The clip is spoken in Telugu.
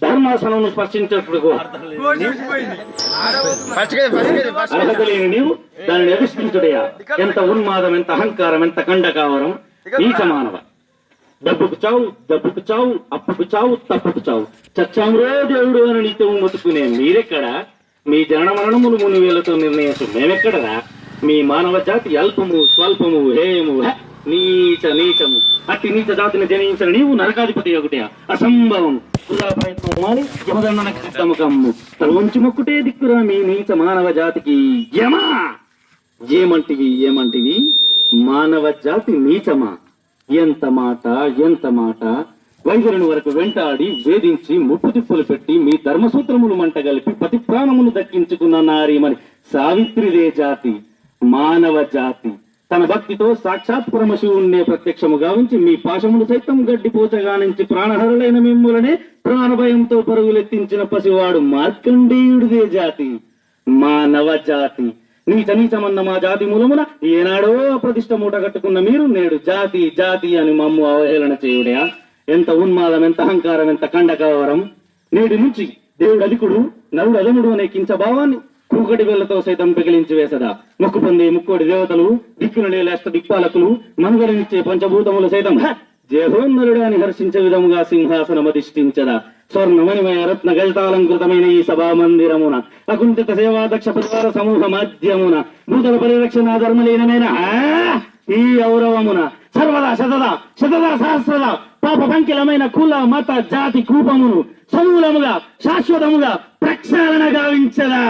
ధర్మాసనం స్పర్శించినప్పుడు అర్హత లేని నీవు దానిని ఎదుష్టించుడయా. ఎంత ఉన్మాదం, ఎంత అహంకారం, ఎంత కండకావరం. నీచ మానవ, డబ్బుకు చావు, దబ్బుకు చావు, అప్పుకు చావు, తప్పుకు చావు. చచ్చామురో దేవుడు అని నీతో మొత్తుకునే మీరెక్కడా? మీ జనన మరణములు మునివేలతో నిర్ణయించు మేమెక్కడరా? మీ మానవ జాతి అల్పము, స్వల్పము, హేయము, నీచ నీచము. అట్టి నీచ జాతిని జనించిన నీవు నరకాధిపతి ఒకటే అసంభవం. ప్రయత్నం మాని యమదండనకు సిద్ధముకమ్ము. తలవంచి మొక్కుటే దిక్కురా మీ నీచ మానవ జాతికి. యమా ఏమంటివి మానవ జాతి నీచమా? ఎంత మాట, ఎంత మాట! వైద్యులను వరకు వెంటాడి వేధించి ముప్పు తిప్పులు పెట్టి మీ ధర్మసూత్రములు మంటగలిపి పతి ప్రాణమును దక్కించుకున్న నారీమని సావిత్రిదే జాతి, మానవ జాతి. తన భక్తితో సాక్షాత్ పరమశివుణ్ణే ప్రత్యక్షము గావించి మీ పాశములు సైతం గడ్డిపోచగా నుంచి ప్రాణహరులైన మిమ్ములనే ప్రాణభయంతో పరుగులెత్తించిన పసివాడు మార్కండేయుడిదే జాతి, మానవ జాతి. నీచమన్న మా జాతి మూలమున ఏనాడో అప్రతిష్ట మూట కట్టుకున్న మీరు నేడు జాతి జాతి అని మమ్ము అవహేళన చేయుడా? ఎంత ఉన్మాదం, ఎంత అహంకారం, ఎంత కండకావరం. నేటి నుంచి దేవుడు అధికుడు, నరుడు అదముడు అనే కించ భావాన్ని కూకటి వేళ్లతో సైతం పెకిలించి వేసదా. మొక్కు పొందే ముక్కోటి దేవతలు, దిక్కున లేలేష్ట దిక్పాలకులు, మనుగడనిచ్చే పంచభూతములు సైతం జహోన్నరుడు అని హర్షించే విధముగా సింహాసనమధిష్ఠించదా. స్వర్ణమణిమయ రత్న గజతాలంకృతమైన ఈ సభా మందిరమున అకుంఠిత సేవా దక్ష పరివార సమూహ మాధ్యమున భూతల పరిరక్షణ ధర్మలీనమైన ఈ ఔరవమున సర్వదా శతదా సహస్రద పాప పంకిలమైన కుల మత జాతి కూపమును సమూలముగా శాశ్వతముగా ప్రక్షాళన గావించదా.